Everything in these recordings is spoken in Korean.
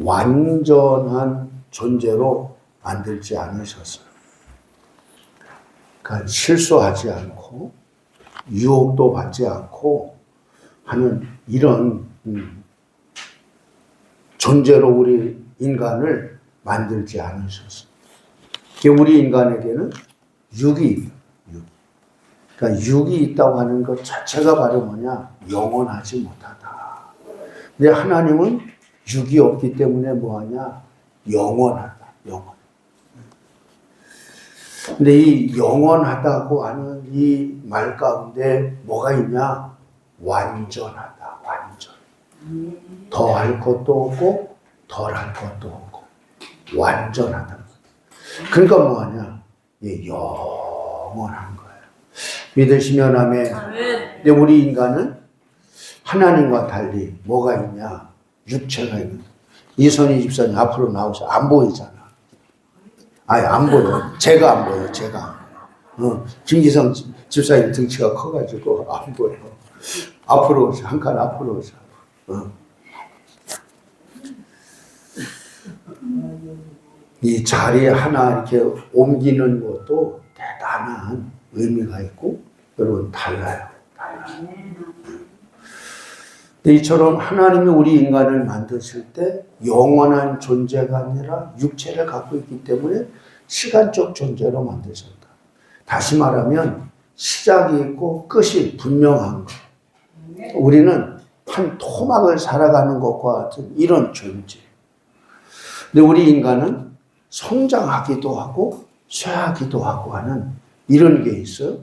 완전한 존재로 만들지 않으셨어요. 그러니까 실수하지 않고 유혹도 받지 않고 하는 이런 존재로 우리 인간을 만들지 않으셨어요. 우리 인간에게는 육이 있어요. 그러니까 육이 있다고 하는 것 자체가 바로 뭐냐? 영원하지 못하다. 근데 하나님은 육이 없기 때문에 뭐하냐? 영원하다. 영원. 근데 이 영원하다고 하는 이 말 가운데 뭐가 있냐? 완전하다. 완전. 더할 것도 없고 덜할 것도 없고 완전하다. 그러니까 뭐하냐? 영원한 거예요. 믿으시면 아멘. 근데 우리 인간은 하나님과 달리 뭐가 있냐? 육체가 있는. 이선희 집사님 앞으로 나오셔. 안 보이잖아. 아니 안 보여. 제가 안 보여. 제가. 김기성 집사님 등치가 커가지고 안 보여. 앞으로 오셔. 한 칸 앞으로 오셔. 이 자리 하나 이렇게 옮기는 것도 대단한 의미가 있고 여러분 달라요. 달라요. 이처럼 하나님이 우리 인간을 만드실 때 영원한 존재가 아니라 육체를 갖고 있기 때문에 시간적 존재로 만드셨다. 다시 말하면 시작이 있고 끝이 분명한 것. 우리는 한 토막을 살아가는 것과 같은 이런 존재. 근데 우리 인간은 성장하기도 하고 쇠하기도 하고 하는 이런 게 있어요.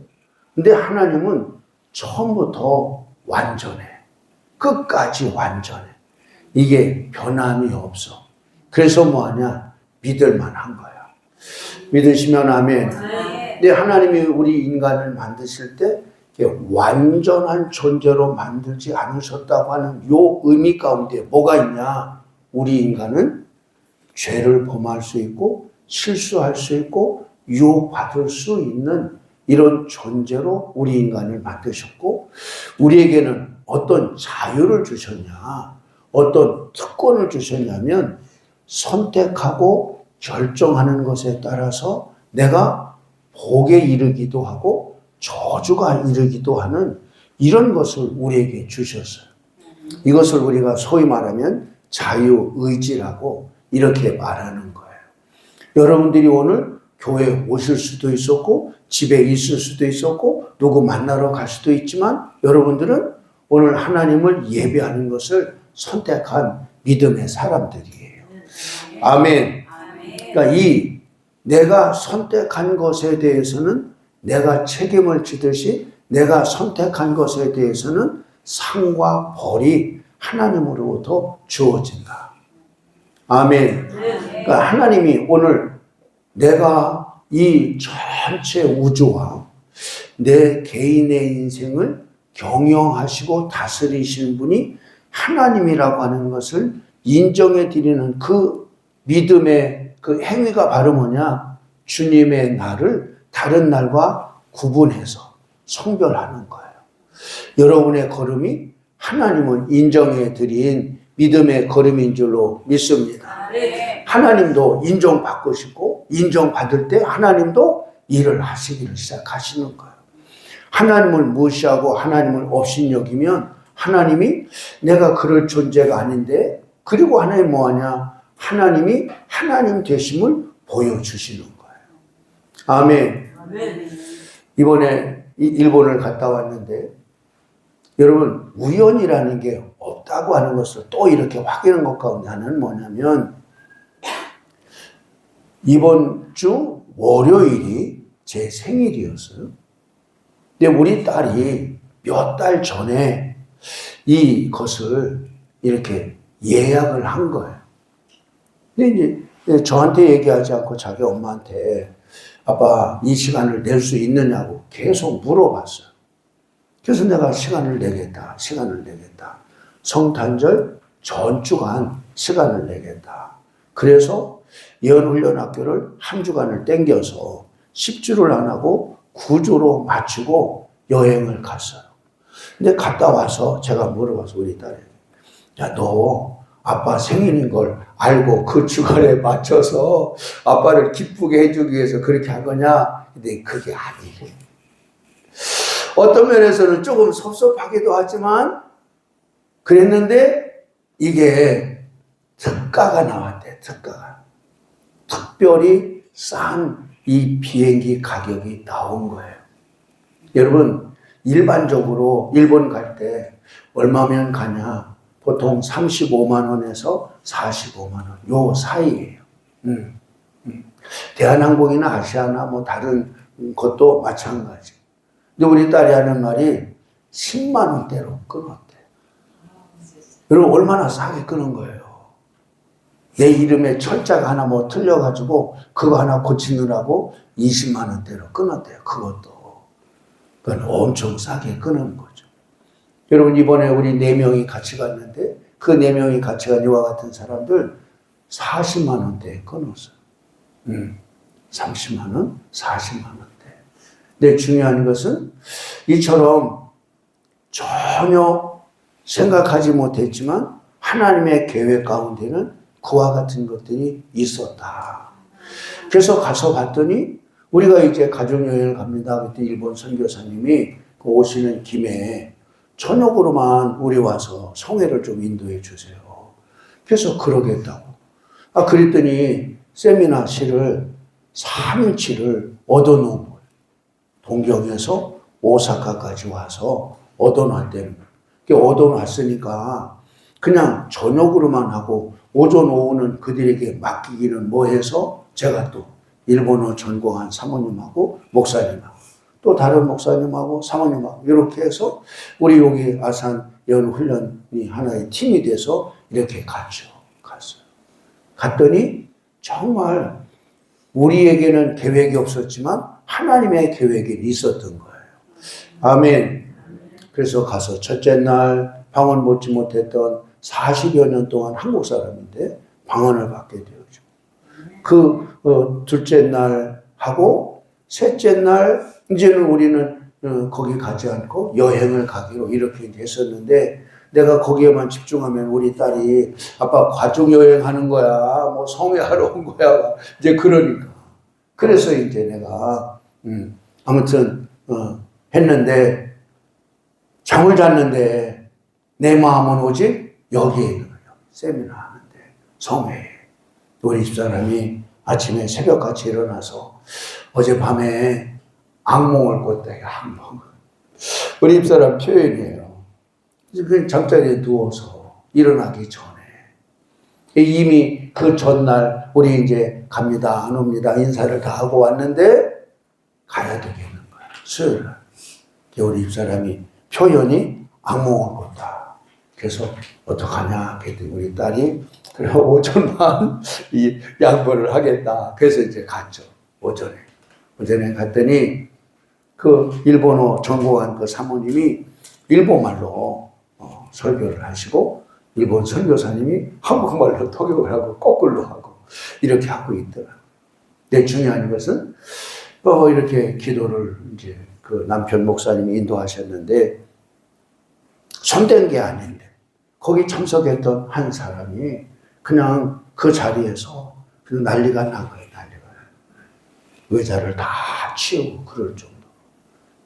근데 하나님은 처음부터 완전해. 끝까지 완전해. 이게 변함이 없어. 그래서 뭐하냐? 믿을 만한 거야. 믿으시면 아멘. 근데 하나님이 우리 인간을 만드실 때 완전한 존재로 만들지 않으셨다고 하는 요 의미 가운데 뭐가 있냐? 우리 인간은 죄를 범할 수 있고 실수할 수 있고 유혹받을 수 있는 이런 존재로 우리 인간을 만드셨고 우리에게는 어떤 자유를 주셨냐? 어떤 특권을 주셨냐면 선택하고 결정하는 것에 따라서 내가 복에 이르기도 하고 저주가 이르기도 하는 이런 것을 우리에게 주셨어요. 이것을 우리가 소위 말하면 자유의지라고 이렇게 말하는 거예요. 여러분들이 오늘 교회에 오실 수도 있었고 집에 있을 수도 있었고 누구 만나러 갈 수도 있지만 여러분들은 오늘 하나님을 예배하는 것을 선택한 믿음의 사람들이에요. 아멘. 그러니까 이 내가 선택한 것에 대해서는 내가 책임을 지듯이 내가 선택한 것에 대해서는 상과 벌이 하나님으로부터 주어진다. 아멘. 그러니까 하나님이 오늘 내가 이 전체 우주와 내 개인의 인생을 경영하시고 다스리시는 분이 하나님이라고 하는 것을 인정해 드리는 그 믿음의 그 행위가 바로 뭐냐? 주님의 날을 다른 날과 구분해서 성별하는 거예요. 여러분의 걸음이 하나님을 인정해 드린 믿음의 걸음인 줄로 믿습니다. 하나님도 인정받고 싶고 인정받을 때 하나님도 일을 하시기를 시작하시는 거예요. 하나님을 무시하고 하나님을 업신여기면 하나님이 내가 그럴 존재가 아닌데 그리고 하나님 뭐하냐? 하나님이 하나님 되심을 보여주시는 거예요. 아멘. 이번에 일본을 갔다 왔는데 여러분 우연이라는 게 없다고 하는 것을 또 이렇게 확인한 것 가운데 하나는 뭐냐면 이번 주 월요일이 제 생일이었어요. 근데 우리 딸이 몇 달 전에 이것을 이렇게 예약을 한 거예요. 근데 이제 저한테 얘기하지 않고 자기 엄마한테 아빠 이 시간을 낼 수 있느냐고 계속 물어봤어요. 그래서 내가 시간을 내겠다. 성탄절 전주간 시간을 내겠다. 그래서 예언훈련학교를 한 주간을 땡겨서 10주를 안 하고 9주로 맞추고 여행을 갔어요. 근데 갔다 와서 제가 물어봐서 우리 딸에게 야, 너 아빠 생일인 걸 알고 그 주간에 맞춰서 아빠를 기쁘게 해주기 위해서 그렇게 한 거냐? 근데 그게 아니에요. 어떤 면에서는 조금 섭섭하기도 하지만 그랬는데 이게 특가가 나왔대. 특가가. 특별히 싼 이 비행기 가격이 나온 거예요. 여러분 일반적으로 일본 갈 때 얼마면 가냐? 보통 35만 원에서 45만 원 요 사이예요. 대한항공이나 아시아나 뭐 다른 것도 마찬가지. 근데 우리 딸이 하는 말이 10만 원대로 끊었대. 여러분 얼마나 싸게 끊은 거예요. 내 이름에 철자가 하나 뭐 틀려가지고 그거 하나 고치느라고 20만 원대로 끊었대요. 그것도. 그건 엄청 싸게 끊은 거죠. 여러분 이번에 우리 4명이 같이 갔는데 그 4명이 같이 간 이와 같은 사람들 40만 원대에 끊었어요. 30만 원, 40만 원대. 근데 중요한 것은 이처럼 전혀 생각하지 못했지만 하나님의 계획 가운데는 그와 같은 것들이 있었다. 그래서 가서 봤더니 우리가 이제 가족여행을 갑니다. 그때 일본 선교사님이 그 오시는 김에 저녁으로만 우리 와서 성회를 좀 인도해 주세요. 그래서 그러겠다고. 그랬더니 세미나실을 3일치를 얻어놓은 거예요. 동경에서 오사카까지 와서 얻어놨다는 거예요. 얻어놨으니까 그냥 저녁으로만 하고 오전 오후는 그들에게 맡기기는 뭐 해서 제가 또 일본어 전공한 사모님하고 목사님하고 또 다른 목사님하고 사모님하고 이렇게 해서 우리 여기 아산 연훈련이 하나의 팀이 돼서 이렇게 갔어요. 갔더니 정말 우리에게는 계획이 없었지만 하나님의 계획이 있었던 거예요. 아멘. 그래서 가서 첫째 날 방언 받지 못했던 40여 년 동안 한국 사람인데 방언을 받게 되었죠. 둘째 날 하고 셋째 날 이제는 우리는 거기 가지 않고 여행을 가기로 이렇게 했었는데 내가 거기에만 집중하면 우리 딸이 아빠 가족여행 하는 거야 뭐 성회하러 온 거야 이제 그러니까 그래서 이제 내가 아무튼 했는데 잠을 잤는데 내 마음은 오직 여기에 있는 거예요. 세미나 하는데 성회에 우리 집사람이 아침에 새벽같이 일어나서 어젯밤에 악몽을 꿨다. 악몽. 우리 집사람 표현이에요. 그냥 잠자리에 누워서 일어나기 전에 이미 그 전날 우리 이제 갑니다 안 옵니다 인사를 다 하고 왔는데 가야 되겠는 거야. 수요일 날 우리 집사람이 표현이 악몽을 꿨다. 그래서 어떡하냐 그랬더니 우리 딸이 그래 오전만 이 양보를 하겠다. 그래서 이제 갔죠. 오전에 갔더니 그 일본어 전공한 그 사모님이 일본말로 설교를 하시고 일본 선교사님이 한국말로 통역을 하고 거꾸로 하고 이렇게 하고 있더라고요. 근데 중요한 것은 이렇게 기도를 이제 그 남편 목사님이 인도하셨는데 손댄 게 아닌데 거기 참석했던 한 사람이 그냥 그 자리에서 그냥 난리가 난 거예요. 의자를 다 치우고 그럴 정도.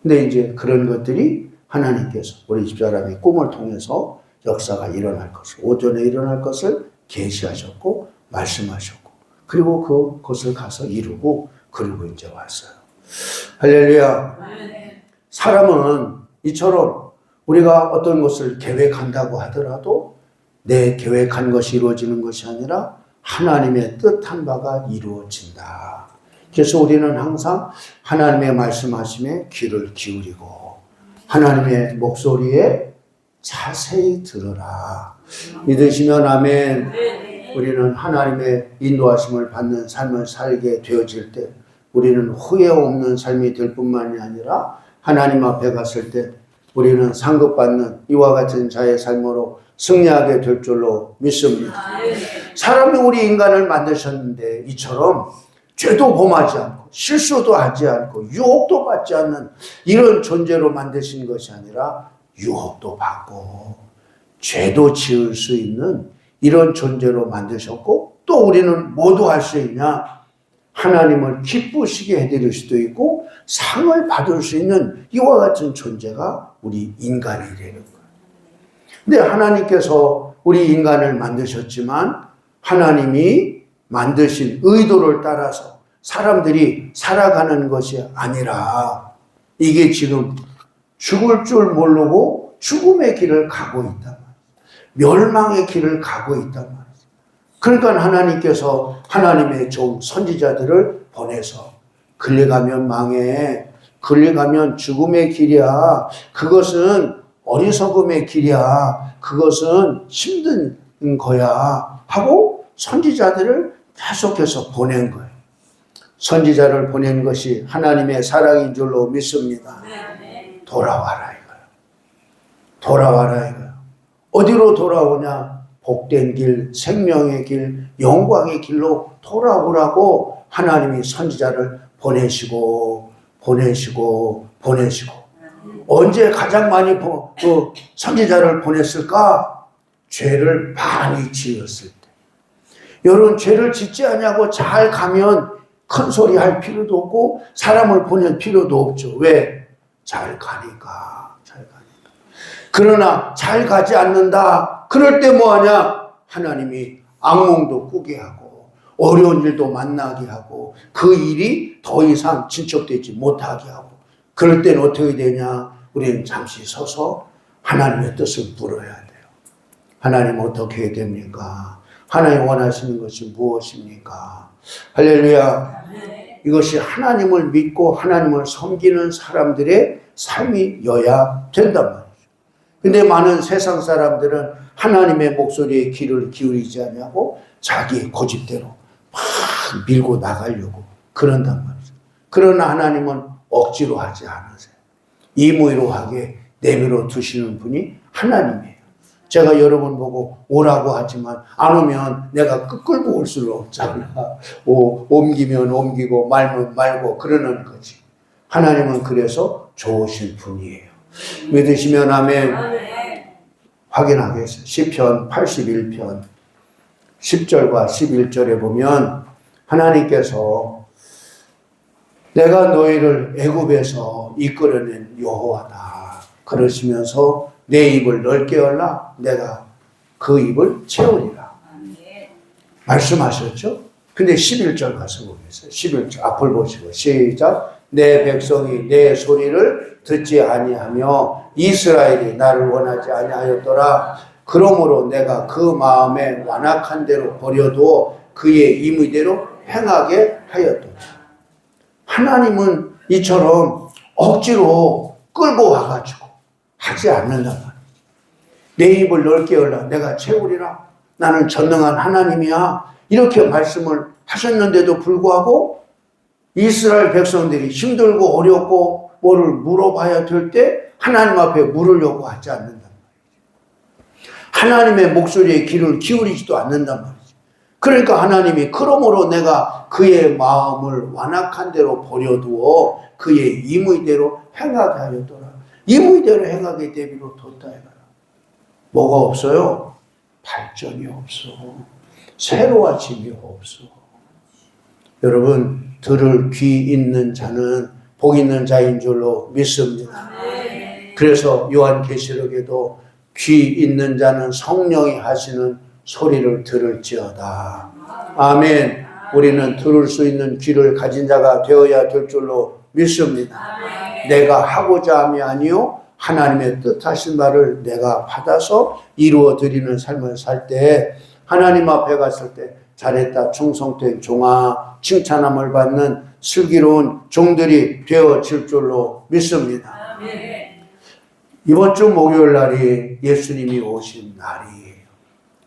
근데 이제 그런 것들이 하나님께서 우리 집사람의 꿈을 통해서 역사가 일어날 것을 오전에 일어날 것을 계시하셨고 말씀하셨고 그리고 그것을 가서 이루고 그리고 이제 왔어요. 할렐루야. 사람은 이처럼 우리가 어떤 것을 계획한다고 하더라도 내 계획한 것이 이루어지는 것이 아니라 하나님의 뜻한 바가 이루어진다. 그래서 우리는 항상 하나님의 말씀하심에 귀를 기울이고 하나님의 목소리에 자세히 들으라. 믿으시면 아멘. 우리는 하나님의 인도하심을 받는 삶을 살게 되어질 때 우리는 후회 없는 삶이 될 뿐만이 아니라 하나님 앞에 갔을 때 우리는 상급받는 이와 같은 자의 삶으로 승리하게 될 줄로 믿습니다. 사람이 우리 인간을 만드셨는데 이처럼 죄도 범하지 않고 실수도 하지 않고 유혹도 받지 않는 이런 존재로 만드신 것이 아니라 유혹도 받고 죄도 지을 수 있는 이런 존재로 만드셨고 또 우리는 모두 할 수 있냐? 하나님을 기쁘시게 해드릴 수도 있고 상을 받을 수 있는 이와 같은 존재가 우리 인간이 되는 거예요. 근데 하나님께서 우리 인간을 만드셨지만 하나님이 만드신 의도를 따라서 사람들이 살아가는 것이 아니라 이게 지금 죽을 줄 모르고 죽음의 길을 가고 있단 말이에요. 멸망의 길을 가고 있단 말이에요. 그러니까 하나님께서 하나님의 종 선지자들을 보내서 끌려가면 망해, 끌려가면 죽음의 길이야, 그것은 어리석음의 길이야, 그것은 힘든 거야 하고 선지자들을 계속해서 보낸 거예요. 선지자를 보낸 것이 하나님의 사랑인 줄로 믿습니다. 돌아와라 이거예요. 돌아와라 이거예요. 어디로 돌아오냐? 복된 길, 생명의 길, 영광의 길로 돌아오라고 하나님이 선지자를 보내시고 언제 가장 많이 선지자를 보냈을까? 죄를 많이 지었을 때. 여러분, 죄를 짓지 않냐고 잘 가면 큰 소리 할 필요도 없고 사람을 보낼 필요도 없죠. 왜? 잘 가니까. 그러나 잘 가지 않는다. 그럴 때 뭐하냐? 하나님이 악몽도 꾸게 하고 어려운 일도 만나게 하고 그 일이 더 이상 진척되지 못하게 하고 그럴 때는 어떻게 되냐? 우리는 잠시 서서 하나님의 뜻을 물어야 돼요. 하나님 어떻게 해야 됩니까? 하나님 원하시는 것이 무엇입니까? 할렐루야. 이것이 하나님을 믿고 하나님을 섬기는 사람들의 삶이어야 된단 말이에요. 근데 많은 세상 사람들은 하나님의 목소리에 귀를 기울이지 않냐고 자기 고집대로 막 밀고 나가려고 그런단 말이죠. 그러나 하나님은 억지로 하지 않으세요. 이무이로하게 내버려 두시는 분이 하나님이에요. 제가 여러분 보고 오라고 하지만 안 오면 내가 끌고 올 수는 없잖아. 옮기면 옮기고 말면 말고 그러는 거지. 하나님은 그래서 좋으신 분이에요. 믿으시면 아멘. 확인하겠어요. 시편 81편 10절과 11절에 보면 하나님께서 내가 너희를 애굽에서 이끌어낸 여호와다 그러시면서 내 입을 넓게 열라 내가 그 입을 채우리라 말씀하셨죠. 근데 11절 가서 보겠어요. 11절 앞을 보시고 시작. 내 백성이 내 소리를 듣지 아니하며 이스라엘이 나를 원하지 아니하였더라. 그러므로 내가 그 마음에 완악한 대로 버려두어 그의 임의대로 행하게 하였더라. 하나님은 이처럼 억지로 끌고 와가지고 하지 않는단 말이에요. 내 입을 넓게 열라 내가 채우리라. 나는 전능한 하나님이야. 이렇게 말씀을 하셨는데도 불구하고 이스라엘 백성들이 힘들고 어렵고 뭐를 물어봐야 될 때 하나님 앞에 물으려고 하지 않는단 말이죠. 하나님의 목소리에 귀를 기울이지도 않는단 말이죠. 그러니까 하나님이 그러므로 내가 그의 마음을 완악한 대로 버려두어 그의 임의대로 행하게 하였더라. 임의대로 행하게 되기로 뒀다 해라. 뭐가 없어요? 발전이 없어. 새로워짐이 없어. 여러분 들을 귀 있는 자는 복 있는 자인 줄로 믿습니다. 그래서 요한계시록에도 귀 있는 자는 성령이 하시는 소리를 들을지어다. 아멘. 우리는 들을 수 있는 귀를 가진 자가 되어야 될 줄로 믿습니다. 내가 하고자 함이 아니요 하나님의 뜻하신 말을 내가 받아서 이루어 드리는 삶을 살 때 하나님 앞에 갔을 때 잘했다 충성된 종아 칭찬함을 받는 슬기로운 종들이 되어질 줄로 믿습니다. 이번 주 목요일 날이 예수님이 오신 날이에요.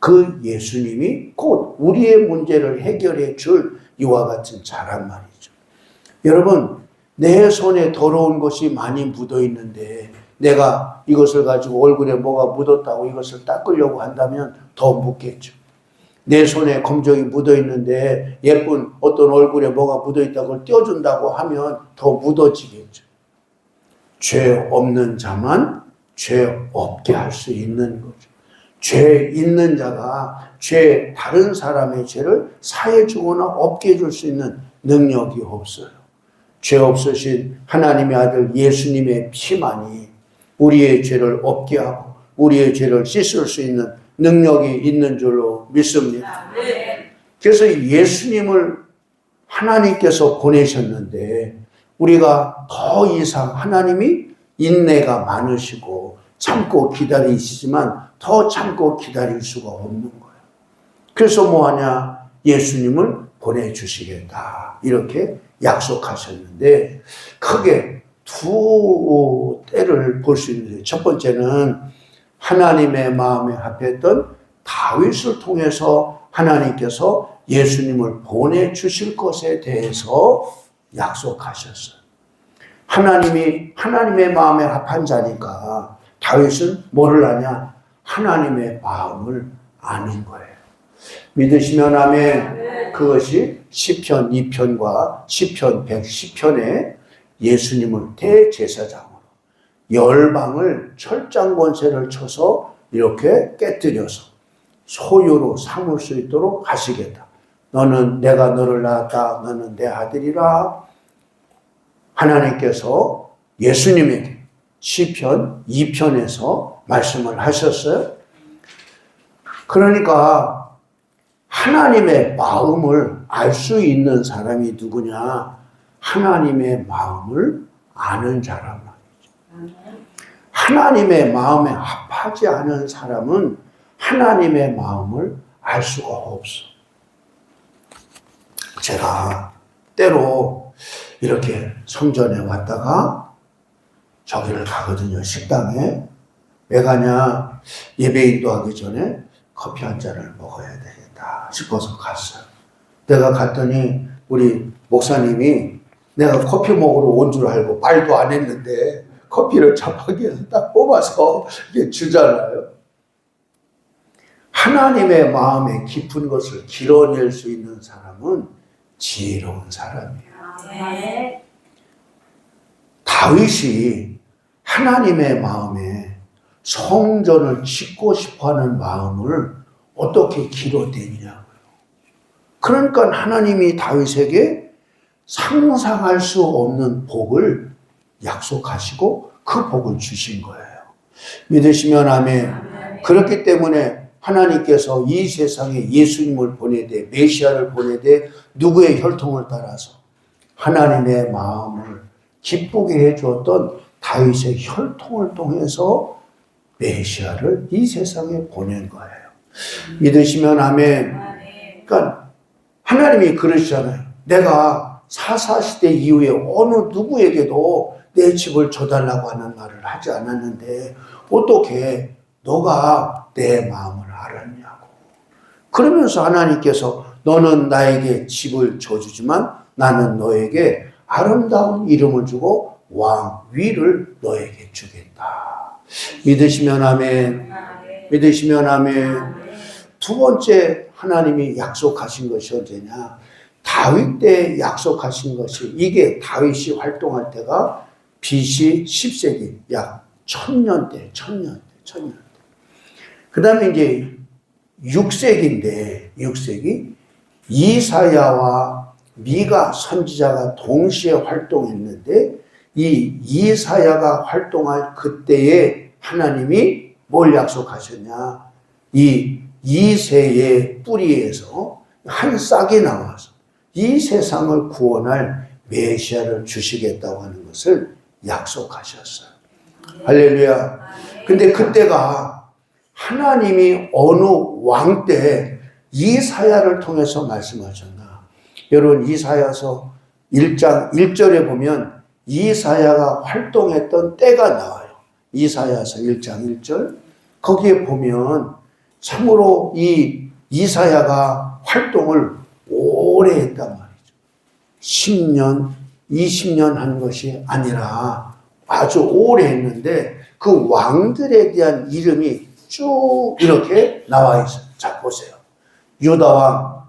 그 예수님이 곧 우리의 문제를 해결해 줄 이와 같은 자란 말이죠. 여러분 내 손에 더러운 것이 많이 묻어 있는데 내가 이것을 가지고 얼굴에 뭐가 묻었다고 이것을 닦으려고 한다면 더 묻겠죠. 내 손에 검정이 묻어 있는데 예쁜 어떤 얼굴에 뭐가 묻어 있다고 그걸 떼어준다고 하면 더 묻어지겠죠. 죄 없는 자만 죄 없게 할 수 있는 거죠. 죄 있는 자가 다른 사람의 죄를 사해 주거나 없게 해줄 수 있는 능력이 없어요. 죄 없으신 하나님의 아들 예수님의 피만이 우리의 죄를 없게 하고 우리의 죄를 씻을 수 있는 능력이 있는 줄로 믿습니다. 그래서 예수님을 하나님께서 보내셨는데 우리가 더 이상 하나님이 인내가 많으시고 참고 기다리시지만 더 참고 기다릴 수가 없는 거예요. 그래서 뭐하냐? 예수님을 보내주시겠다 이렇게 약속하셨는데 크게 두 때를 볼 수 있는데 첫 번째는 하나님의 마음에 합했던 다윗을 통해서 하나님께서 예수님을 보내주실 것에 대해서 약속하셨어요. 하나님이 하나님의 마음에 합한 자니까 다윗은 뭐를 아냐? 하나님의 마음을 아는 거예요. 믿으시면 아멘. 그것이 시편 2편과 시편 110편에 예수님을 대제사장으로 열방을 철장 권세를 쳐서 이렇게 깨뜨려서 소유로 삼을 수 있도록 하시겠다. 너는 내가 너를 낳았다. 너는 내 아들이라. 하나님께서 예수님에게 시편 2편에서 말씀을 하셨어요. 그러니까 하나님의 마음을 알 수 있는 사람이 누구냐? 하나님의 마음을 아는 자란 말이죠. 하나님의 마음에 합하지 않은 사람은 하나님의 마음을 알 수가 없어. 제가 때로 이렇게 성전에 왔다가 저기를 가거든요. 식당에. 왜 가냐? 예배인도 하기 전에 커피 한 잔을 먹어야 되겠다 싶어서 갔어요. 내가 갔더니 우리 목사님이 내가 커피 먹으러 온 줄 알고 말도 안 했는데 커피를 자판기에서 딱 뽑아서 이게 주잖아요. 하나님의 마음에 깊은 것을 길어낼 수 있는 사람은 지혜로운 사람이에요. 네. 다윗이 하나님의 마음에 성전을 짓고 싶어하는 마음을 어떻게 길어내냐고요. 그러니까 하나님이 다윗에게 상상할 수 없는 복을 약속하시고 그 복을 주신 거예요. 믿으시면 아멘. 그렇기 때문에 하나님께서 이 세상에 예수님을 보내되 메시아를 보내되 누구의 혈통을 따라서 하나님의 마음을 기쁘게 해주었던 다윗의 혈통을 통해서 메시아를 이 세상에 보낸 거예요. 믿으시면 아멘. 그러니까 하나님이 그러시잖아요. 내가 사사시대 이후에 어느 누구에게도 내 집을 줘달라고 하는 말을 하지 않았는데 어떻게 너가 내 마음을 알았냐고. 그러면서 하나님께서 너는 나에게 집을 줘주지만 나는 너에게 아름다운 이름을 주고 왕위를 너에게 주겠다. 믿으시면 아멘. 믿으시면 아멘. 두 번째 하나님이 약속하신 것이 언제냐? 다윗 때 약속하신 것이 이게 다윗이 활동할 때가 BC 10세기 약 1000년대. 그 다음에 이제 6세기인데 6세기 이사야와 미가 선지자가 동시에 활동했는데 이 이사야가 활동할 그때에 하나님이 뭘 약속하셨냐? 이 이새의 뿌리에서 한 싹이 나와서 이 세상을 구원할 메시아를 주시겠다고 하는 것을 약속하셨어요. 할렐루야. 근데 그때가 하나님이 어느 왕 때 이사야를 통해서 말씀하셨나? 여러분 이사야서 1장 1절에 보면 이사야가 활동했던 때가 나와요. 이사야서 1장 1절. 거기에 보면 참으로 이 이사야가 활동을 오래 했단 말이죠. 10년, 20년 한 것이 아니라 아주 오래 했는데 그 왕들에 대한 이름이 쭉 이렇게 나와 있어요. 자, 보세요. 유다왕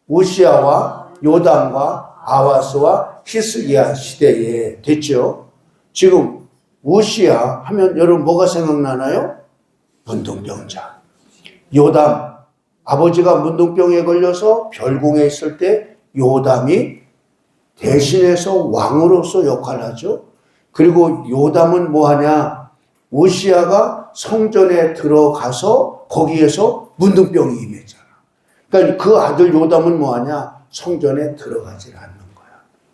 우시야와 요담과 아하스와 히스기야 시대에 됐죠. 지금 우시야 하면 여러분 뭐가 생각나나요? 운동병자. 요담, 아버지가 문둥병에 걸려서 별궁에 있을 때 요담이 대신해서 왕으로서 역할을 하죠. 그리고 요담은 뭐하냐? 오시아가 성전에 들어가서 거기에서 문둥병이 임했잖아. 그러니까 그 아들 요담은 뭐하냐? 성전에 들어가질 않는 거야.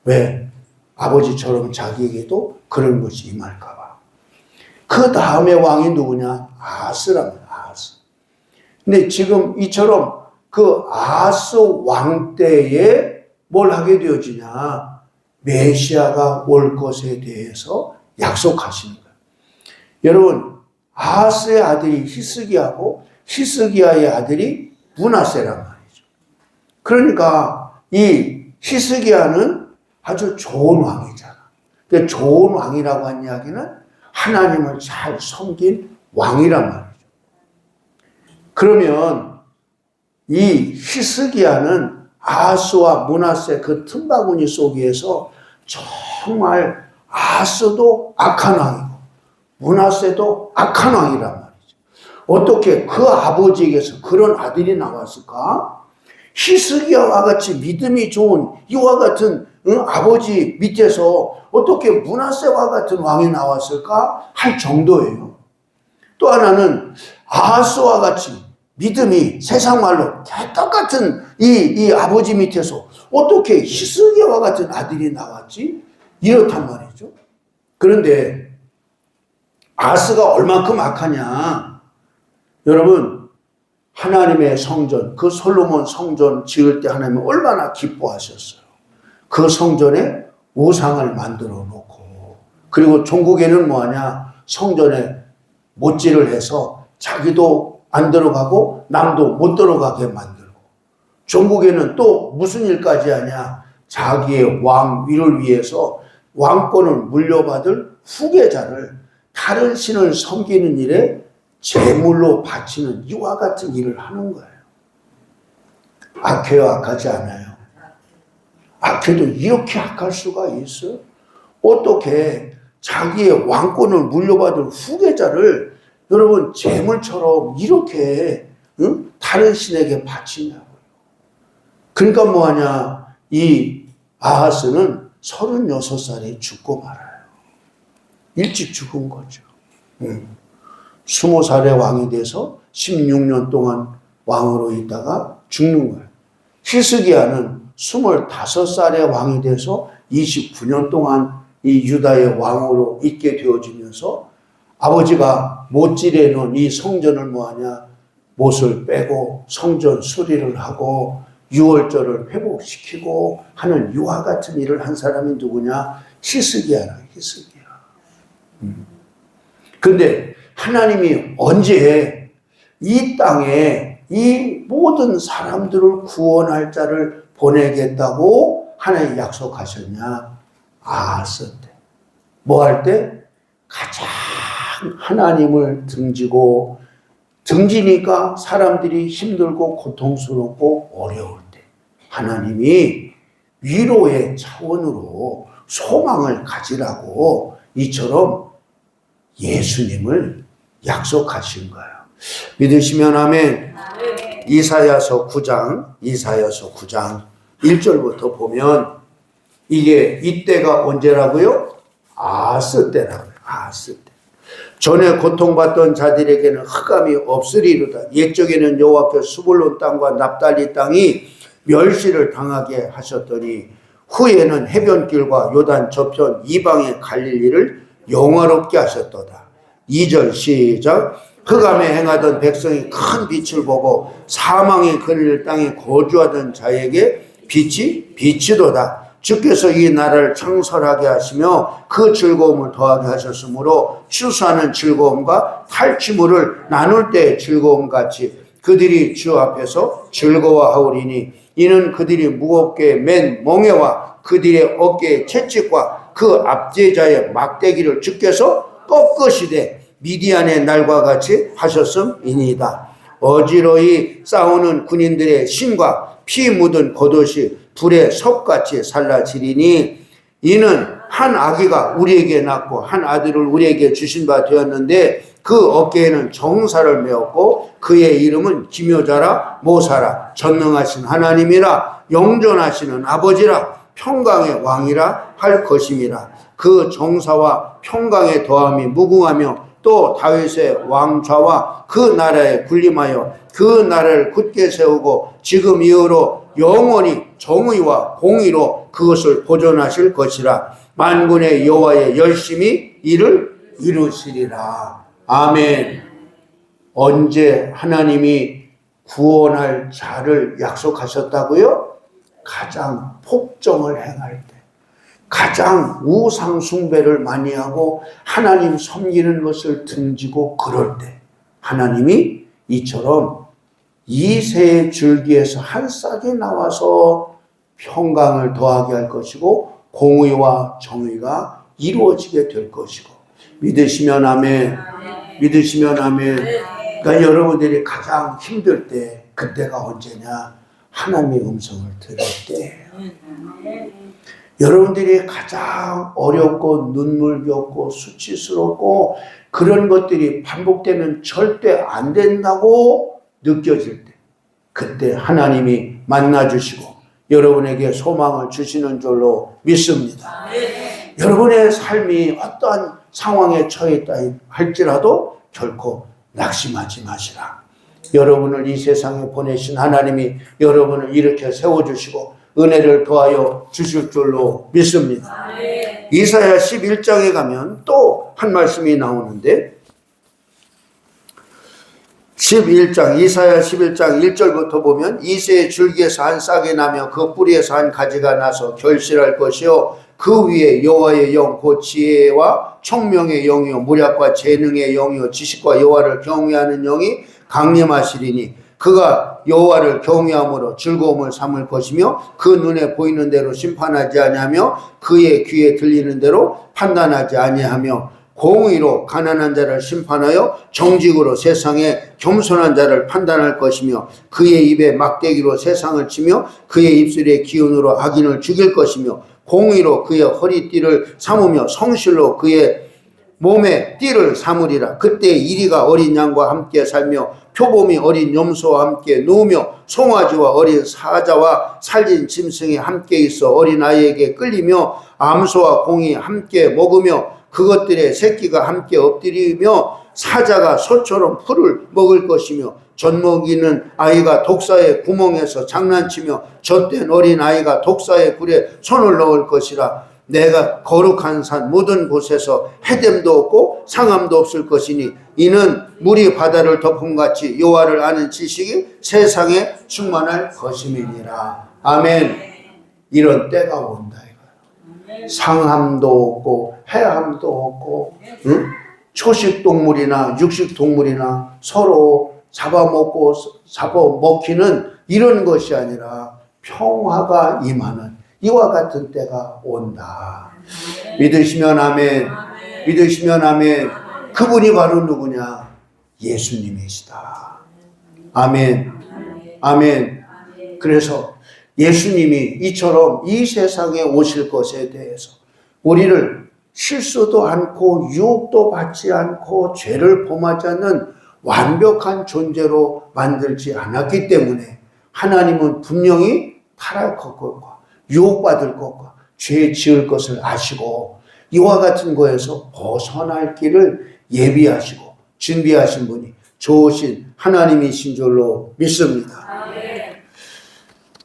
왜? 아버지처럼 자기에게도 그런 것이 임할까 봐. 그 다음에 왕이 누구냐? 아하스랍니다. 아하스. 근데 지금 이처럼 그 아하스 왕 때에 뭘 하게 되어지냐? 메시아가 올 것에 대해서 약속하시는 거예요. 여러분, 아하스의 아들이 히스기야고 히스기야의 아들이 므낫세란 말이죠. 그러니까 이 히스기야는 아주 좋은 왕이잖아. 그러니까 좋은 왕이라고 한 이야기는 하나님을 잘 섬긴 왕이란 말이죠. 그러면 이 히스기야는 아하스와 므낫세 그 틈바구니 속에서 정말 아하스도 악한 왕이고 므낫세도 악한 왕이란 말이죠. 어떻게 그 아버지에게서 그런 아들이 나왔을까? 히스기야와 같이 믿음이 좋은 이와 같은 아버지 밑에서 어떻게 므낫세와 같은 왕이 나왔을까 할 정도예요. 또 하나는 아하스와 같이 믿음이 세상 말로 개떡같은 이 아버지 밑에서 어떻게 히스기야와 같은 아들이 나왔지? 이렇단 말이죠. 그런데 아하스가 얼만큼 악하냐? 여러분, 하나님의 성전, 그 솔로몬 성전 지을 때 하나님은 얼마나 기뻐하셨어요. 그 성전에 우상을 만들어 놓고, 그리고 종국에는 뭐하냐? 성전에 못질을 해서 자기도 안 들어가고 남도 못 들어가게 만들고, 종국에는 또 무슨 일까지 하냐? 자기의 왕위를 위해서 왕권을 물려받을 후계자를 다른 신을 섬기는 일에 제물로 바치는 이와 같은 일을 하는 거예요. 악해요, 악하지 않아요? 악해도 이렇게 악할 수가 있어요? 어떻게 자기의 왕권을 물려받을 후계자를 여러분 제물처럼 이렇게 다른 신에게 바치냐고요. 그러니까 뭐하냐? 이 아하스는 36살에 죽고 말아요. 일찍 죽은 거죠. 20살에 왕이 돼서 16년 동안 왕으로 있다가 죽는 거예요. 히스기야는 25살에 왕이 돼서 29년 동안 이 유다의 왕으로 있게 되어지면서 아버지가 못질해 놓은 이 성전을 뭐하냐? 못을 빼고 성전 수리를 하고 유월절을 회복시키고 하는 이와 같은 일을 한 사람이 누구냐? 히스기야라, 히스기야. 근데 하나님이 언제 이 땅에 이 모든 사람들을 구원할 자를 보내겠다고 하나님이 약속하셨냐? 아하스 때. 뭐 할 때? 가장 하나님을 등지니까 사람들이 힘들고 고통스럽고 어려울 때 하나님이 위로의 차원으로 소망을 가지라고 이처럼 예수님을 약속하신 거예요. 믿으시면 아멘. 이사야서 9장 1절부터 보면 이게 이때가 언제라고요? 아하스 때라고요. 아하스 때. 전에 고통받던 자들에게는 흑암이 없으리로다. 옛적에는 여호와께서 스불론 땅과 납달리 땅이 멸시를 당하게 하셨더니 후에는 해변길과 요단 저편 이방의 갈릴리를 영화롭게 하셨도다. 2절 시작. 흑암에 행하던 백성이 큰 빛을 보고 사망의 그늘 땅에 거주하던 자에게 빛이 비치도다. 주께서 이 나라를 창설하게 하시며 그 즐거움을 더하게 하셨으므로 추수하는 즐거움과 탈취물을 나눌 때의 즐거움같이 그들이 주 앞에서 즐거워하오리니 이는 그들이 무겁게 맨 멍에와 그들의 어깨의 채찍과 그 압제자의 막대기를 주께서 꺾으시되 미디안의 날과 같이 하셨음이니이다. 어지러이 싸우는 군인들의 신과 피 묻은 겉옷이 불의 섭같이 살라지리니 이는 한 아기가 우리에게 낳고 한 아들을 우리에게 주신 바 되었는데 그 어깨에는 정사를 메었고 그의 이름은 기묘자라 모사라 전능하신 하나님이라 영존하시는 아버지라 평강의 왕이라 할 것임이라. 그 정사와 평강의 더함이 무궁하며 또 다윗의 왕좌와 그 나라에 군림하여 그 나라를 굳게 세우고 지금 이후로 영원히 정의와 공의로 그것을 보존하실 것이라. 만군의 여호와의 열심히 이를 이루시리라. 아멘. 언제 하나님이 구원할 자를 약속하셨다고요? 가장 폭정을 행할 때, 가장 우상 숭배를 많이 하고 하나님 섬기는 것을 등지고 그럴 때 하나님이 이처럼 이새의 줄기에서 한 싹이 나와서 평강을 더하게 할 것이고 공의와 정의가 이루어지게 될 것이고. 믿으시면 아멘. 믿으시면 아멘. 그러니까 여러분들이 가장 힘들 때 그때가 언제냐? 하나님의 음성을 들을 때예요. 여러분들이 가장 어렵고 눈물겹고 수치스럽고 그런 것들이 반복되면 절대 안 된다고 느껴질 때 그때 하나님이 만나주시고 여러분에게 소망을 주시는 줄로 믿습니다. 여러분의 삶이 어떠한 상황에 처해 있다 할지라도 결코 낙심하지 마시라. 여러분을 이 세상에 보내신 하나님이 여러분을 이렇게 세워주시고 은혜를 더하여 주실 줄로 믿습니다. 이사야 11장에 가면 또 한 말씀이 나오는데 11장 이사야 11장 1절부터 보면 이새의 줄기에서 한 싹이 나며 그 뿌리에서 한 가지가 나서 결실할 것이요 그 위에 여호와의 영 곧 지혜와 총명의 영이요 무략과 재능의 영이요 지식과 여호와를 경외하는 영이 강림하시리니 그가 여호와를 경외함으로 즐거움을 삼을 것이며 그 눈에 보이는 대로 심판하지 아니하며 그의 귀에 들리는 대로 판단하지 아니하며 공의로 가난한 자를 심판하여 정직으로 세상에 겸손한 자를 판단할 것이며 그의 입에 막대기로 세상을 치며 그의 입술의 기운으로 악인을 죽일 것이며 공의로 그의 허리띠를 삼으며 성실로 그의 몸에 띠를 삼으리라. 그때 이리가 어린 양과 함께 살며 표범이 어린 염소와 함께 누우며 송아지와 어린 사자와 살진 짐승이 함께 있어 어린아이에게 끌리며 암소와 공이 함께 먹으며 그것들의 새끼가 함께 엎드리며 사자가 소처럼 풀을 먹을 것이며 젖먹이는 아이가 독사의 구멍에서 장난치며 젖된 어린아이가 독사의 굴에 손을 넣을 것이라. 내가 거룩한 산 모든 곳에서 해됨도 없고 상함도 없을 것이니 이는 물이 바다를 덮음같이 여호와를 아는 지식이 세상에 충만할 것임이니라. 아멘. 이런 때가 온다 이거예요. 상함도 없고 해함도 없고 초식동물이나 육식동물이나 서로 잡아먹고 잡아먹히는 이런 것이 아니라 평화가 임하는 이와 같은 때가 온다. 믿으시면 아멘. 믿으시면 아멘. 그분이 바로 누구냐? 예수님이시다. 아멘. 아멘. 그래서 예수님이 이처럼 이 세상에 오실 것에 대해서 우리를 실수도 않고 유혹도 받지 않고 죄를 범하지 않는 완벽한 존재로 만들지 않았기 때문에 하나님은 분명히 타락할 것과 유혹받을 것과 죄 지을 것을 아시고 이와 같은 거에서 벗어날 길을 예비하시고 준비하신 분이 좋으신 하나님이신 줄로 믿습니다.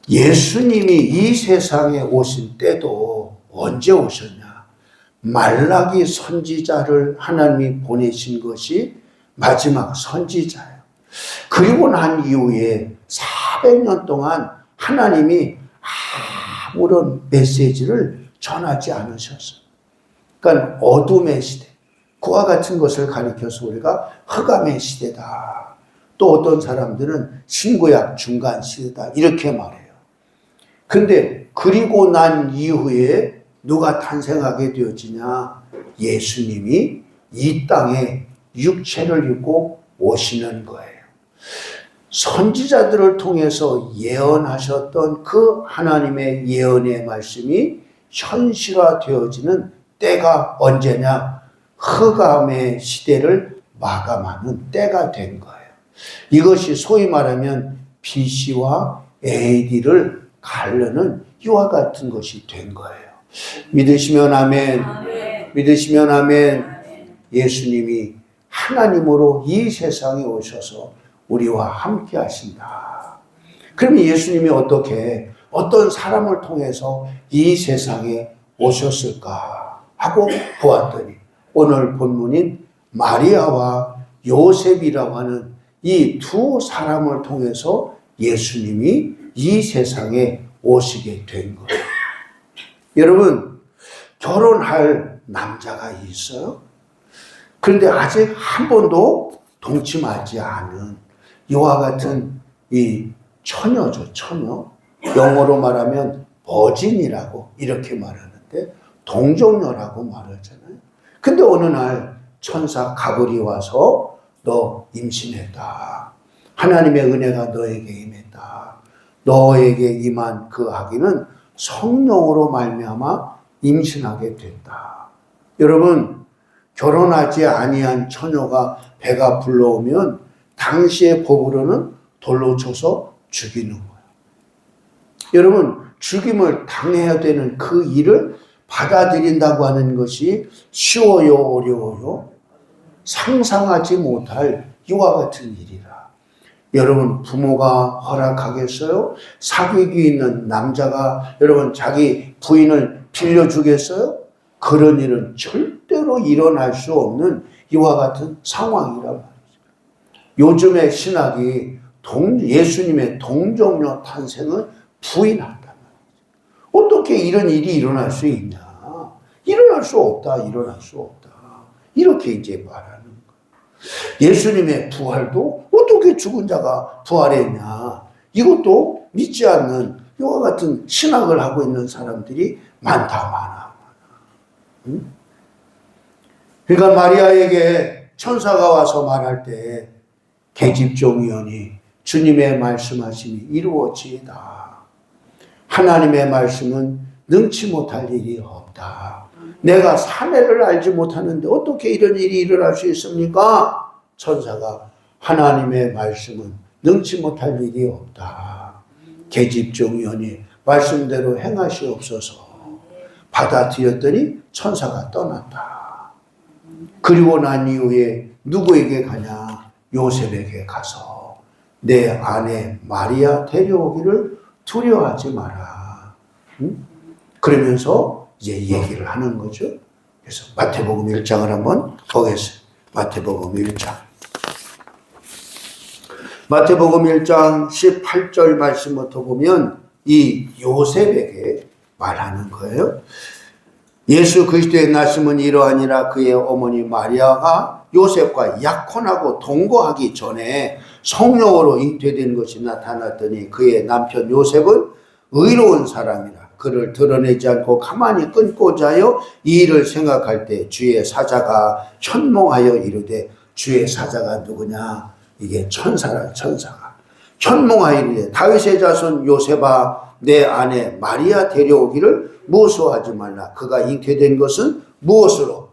예수님이 이 세상에 오신 때도 언제 오셨냐? 말라기 선지자를 하나님이 보내신 것이 마지막 선지자예요. 그리고 난 이후에 400년 동안 하나님이 아무런 메시지를 전하지 않으셨어요. 그러니까 어둠의 시대, 그와 같은 것을 가리켜서 우리가 흑암의 시대다. 또 어떤 사람들은 신구약 중간 시대다. 이렇게 말해요. 근데 그리고 난 이후에 누가 탄생하게 되어지냐? 예수님이 이 땅에 육체를 입고 오시는 거예요. 선지자들을 통해서 예언하셨던 그 하나님의 예언의 말씀이 현실화되어지는 때가 언제냐? 흑암의 시대를 마감하는 때가 된 거예요. 이것이 소위 말하면 BC와 AD를 가르는 이와 같은 것이 된 거예요. 믿으시면 아멘. 믿으시면 아멘. 예수님이 하나님으로 이 세상에 오셔서 우리와 함께 하신다. 그러면 예수님이 어떤 사람을 통해서 이 세상에 오셨을까 하고 보았더니 오늘 본문인 마리아와 요셉이라고 하는 이 두 사람을 통해서 예수님이 이 세상에 오시게 된 거예요. 여러분, 결혼할 남자가 있어요? 그런데 아직 한 번도 동침하지 않은 이와 같은 이 처녀죠, 처녀. 영어로 말하면 버진이라고 이렇게 말하는데 동정녀라고 말하잖아요. 근데 어느 날 천사 가브리 와서 너 임신했다. 하나님의 은혜가 너에게 임했다. 너에게 임한 그 아기는 성령으로 말미암아 임신하게 됐다. 여러분, 결혼하지 아니한 처녀가 배가 불러오면 당시의 법으로는 돌로 쳐서 죽이는 거예요. 여러분, 죽임을 당해야 되는 그 일을 받아들인다고 하는 것이 쉬워요, 어려워요? 상상하지 못할 이와 같은 일이라. 여러분, 부모가 허락하겠어요? 사귀고 있는 남자가 여러분 자기 부인을 빌려주겠어요? 그런 일은 절대로 일어날 수 없는 이와 같은 상황이란 말이죠. 요즘의 신학이 예수님의 동정녀 탄생을 부인한단 말이죠. 어떻게 이런 일이 일어날 수 있냐? 일어날 수 없다, 일어날 수 없다. 이렇게 이제 말하는 거예요. 예수님의 부활도 어떻게 죽은 자가 부활했냐? 이것도 믿지 않는 이와 같은 신학을 하고 있는 사람들이 많아. 응? 그러니까 마리아에게 천사가 와서 말할 때 계집종이오니 주님의 말씀하심이 이루어지이다. 하나님의 말씀은 능치 못할 일이 없다. 내가 사내를 알지 못하는데 어떻게 이런 일이 일어날 수 있습니까? 천사가 하나님의 말씀은 능치 못할 일이 없다. 계집종이오니 말씀대로 행하시옵소서. 받아들였더니 천사가 떠났다. 그리고 난 이후에 누구에게 가냐? 요셉에게 가서 내 아내 마리아 데려오기를 두려워하지 마라. 응? 그러면서 이제 얘기를 하는 거죠. 그래서 마태복음 1장을 한번 보겠습니다. 마태복음 1장. 마태복음 1장 18절 말씀부터 보면 이 요셉에게 말하는 거예요. 예수 그리스도의 나심은 이러하니라. 그의 어머니 마리아가 요셉과 약혼하고 동거하기 전에 성령으로 잉태된 것이 나타났더니 그의 남편 요셉은 의로운 사람이라. 그를 드러내지 않고 가만히 끊고자 하여 이 일을 생각할 때 주의 사자가 현몽하여 이르되, 주의 사자가 누구냐? 이게 천사라. 천사가 현몽하여 이르되, 다윗의 자손 요셉아, 내 아내 마리아 데려오기를 무서워하지 말라. 그가 잉태된 것은 무엇으로?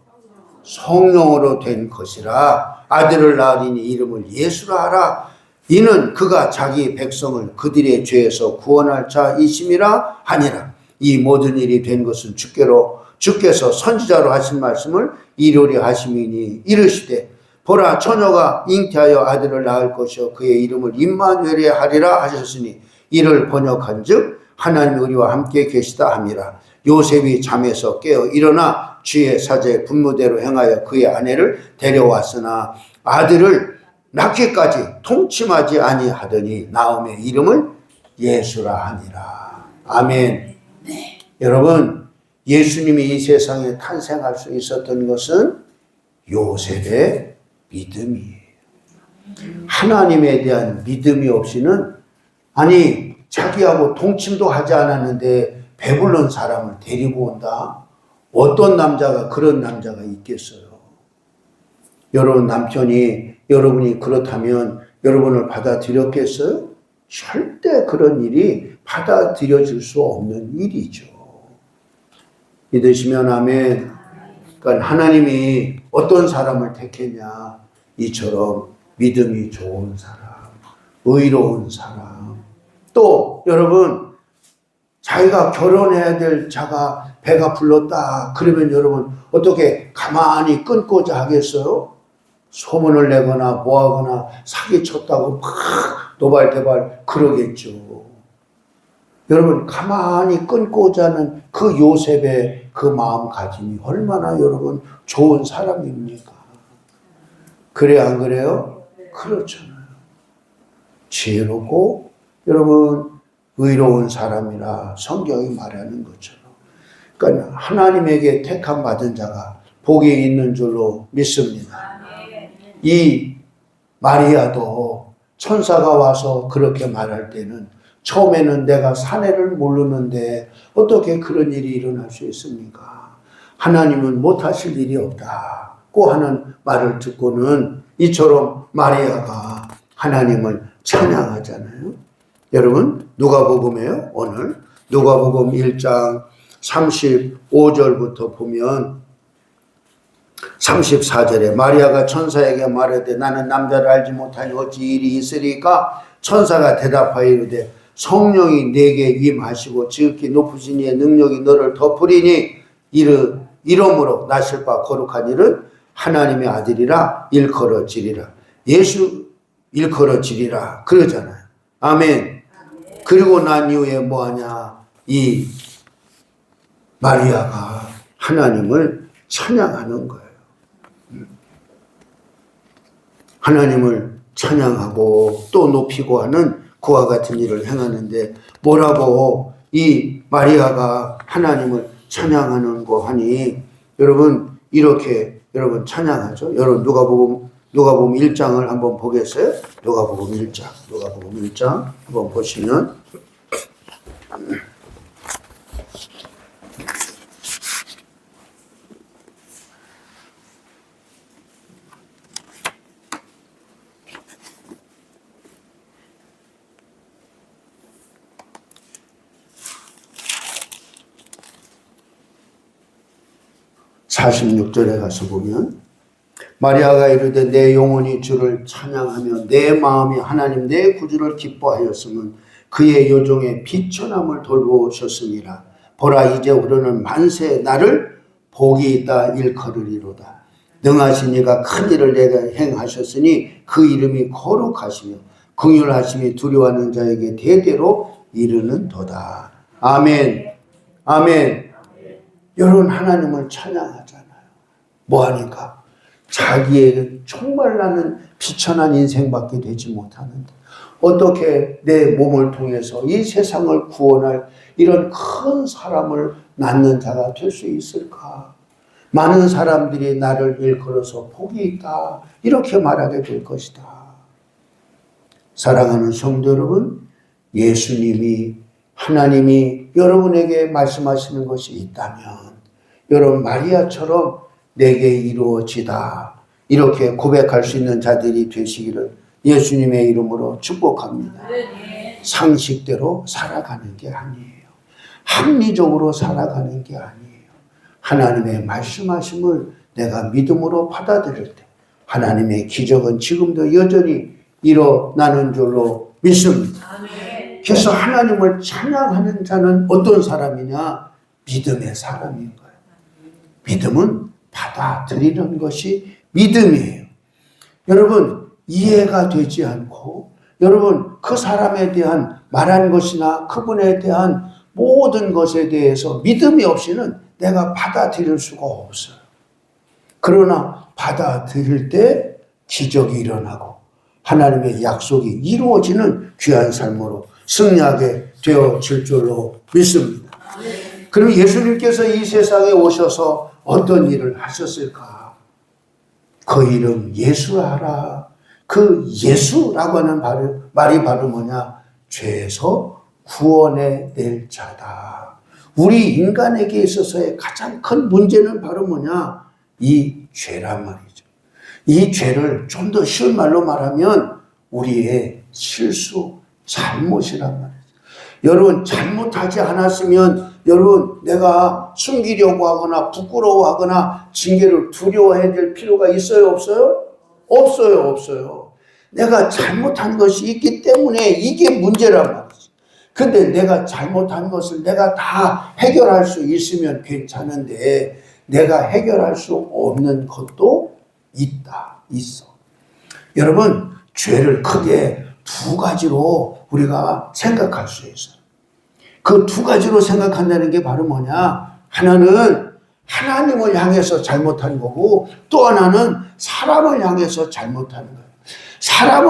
성령으로 된 것이라. 아들을 낳으리니 이름을 예수라 하라. 이는 그가 자기 백성을 그들의 죄에서 구원할 자이심이라 하니라. 이 모든 일이 된 것은 주께서 선지자로 하신 말씀을 이루려 하심이니, 이르시되 보라, 처녀가 잉태하여 아들을 낳을 것이요 그의 이름을 임마누엘이라 하리라 하셨으니, 이를 번역한즉 하나님이 우리와 함께 계시다 함이라. 요셉이 잠에서 깨어 일어나 주의 사자의 분무대로 행하여 그의 아내를 데려왔으나 아들을 낳기까지 통침하지 아니하더니 나음의 이름을 예수라 하니라. 아멘. 네. 여러분, 예수님이 이 세상에 탄생할 수 있었던 것은 요셉의 믿음이에요. 하나님에 대한 믿음이 없이는, 아니 자기하고 동침도 하지 않았는데 배부른 사람을 데리고 온다? 어떤 남자가 그런 남자가 있겠어요? 여러분 남편이 여러분이 그렇다면 여러분을 받아들였겠어요? 절대 그런 일이 받아들여질 수 없는 일이죠. 믿으시면 아멘. 그러니까 하나님이 어떤 사람을 택했냐? 이처럼 믿음이 좋은 사람, 의로운 사람, 또 여러분 자기가 결혼해야 될 자가 배가 불렀다 그러면 여러분 어떻게 가만히 끊고자 하겠어요? 소문을 내거나 뭐하거나 사기쳤다고 막 노발대발 그러겠죠. 여러분 가만히 끊고자 하는 그 요셉의 그 마음가짐이 얼마나 여러분 좋은 사람입니까? 그래 안 그래요? 그렇잖아요. 지혜롭고 여러분 의로운 사람이라 성경이 말하는 것처럼, 그러니까 하나님에게 택함 받은 자가 복이 있는 줄로 믿습니다. 이 마리아도 천사가 와서 그렇게 말할 때는 처음에는 내가 사내를 모르는데 어떻게 그런 일이 일어날 수 있습니까? 하나님은 못하실 일이 없다고 하는 말을 듣고는 이처럼 마리아가 하나님을 찬양하잖아요. 여러분 누가복음에요. 오늘 누가복음 1장 35절부터 보면 34절에 마리아가 천사에게 말하되 나는 남자를 알지 못하니 어찌 일이 있으리까? 천사가 대답하여 이르되 성령이 내게 임하시고 지극히 높으신 이의 능력이 너를 덮으리니 이러므로 나실 바 거룩한 일은 하나님의 아들이라 일컬어지리라. 예수 일컬어지리라 그러잖아요. 아멘. 그리고 난 이후에 뭐하냐? 이 마리아가 하나님을 찬양하는 거예요. 하나님을 찬양하고 또 높이고 하는 그와 같은 일을 행하는데 뭐라고 이 마리아가 하나님을 찬양하는 거 하니 여러분 이렇게 여러분 찬양하죠. 여러분 누가복음 1장을 한번 보겠어요? 누가복음 1장 한번 보시면 46절에 가서 보면 마리아가 이르되 내 영혼이 주를 찬양하며 내 마음이 하나님 내 구주를 기뻐하였으면 그의 요종에 비천함을 돌보셨습니다. 보라 이제 우리는 만세 나를 복이 있다 일컬으리로다. 능하신 이가 큰 일을 내게 행하셨으니 그 이름이 거룩하시며 긍휼하심이 두려워하는 자에게 대대로 이르는도다. 아멘. 아멘. 여러분 하나님을 찬양하잖아요. 뭐하니까? 자기의 정말 나는 비천한 인생밖에 되지 못하는데 어떻게 내 몸을 통해서 이 세상을 구원할 이런 큰 사람을 낳는 자가 될 수 있을까? 많은 사람들이 나를 일컬어서 복이 있다 이렇게 말하게 될 것이다. 사랑하는 성도 여러분, 예수님이 하나님이 여러분에게 말씀하시는 것이 있다면 여러분 마리아처럼 내게 이루어지다 이렇게 고백할 수 있는 자들이 되시기를 예수님의 이름으로 축복합니다. 상식대로 살아가는 게 아니에요. 합리적으로 살아가는 게 아니에요. 하나님의 말씀하심을 내가 믿음으로 받아들일 때 하나님의 기적은 지금도 여전히 일어나는 줄로 믿습니다. 그래서 하나님을 찬양하는 자는 어떤 사람이냐? 믿음의 사람인 거예요. 믿음은 받아들이는 것이 믿음이에요. 여러분 이해가 되지 않고 여러분 그 사람에 대한 말한 것이나 그분에 대한 모든 것에 대해서 믿음이 없이는 내가 받아들일 수가 없어요. 그러나 받아들일 때 기적이 일어나고 하나님의 약속이 이루어지는 귀한 삶으로 승리하게 되어질 줄로 믿습니다. 그럼 예수님께서 이 세상에 오셔서 어떤 일을 하셨을까? 그 이름 예수하라. 그 예수라고 하는 말이 바로 뭐냐? 죄에서 구원해낼 자다. 우리 인간에게 있어서의 가장 큰 문제는 바로 뭐냐? 이 죄란 말이죠. 이 죄를 좀 더 쉬운 말로 말하면 우리의 실수, 잘못이란 말이죠. 여러분 잘못하지 않았으면 여러분 내가 숨기려고 하거나 부끄러워하거나 징계를 두려워해야 될 필요가 있어요? 없어요? 없어요, 없어요. 내가 잘못한 것이 있기 때문에 이게 문제란 말이지. 근데 내가 잘못한 것을 내가 다 해결할 수 있으면 괜찮은데 내가 해결할 수 없는 것도 있어. 여러분, 죄를 크게 두 가지로 우리가 생각할 수 있어요. 그 두 가지로 생각한다는 게 바로 뭐냐? 하나는 하나님을 향해서 잘못한 거고 또 하나는 사람을 향해서 잘못한 거예요. 사람을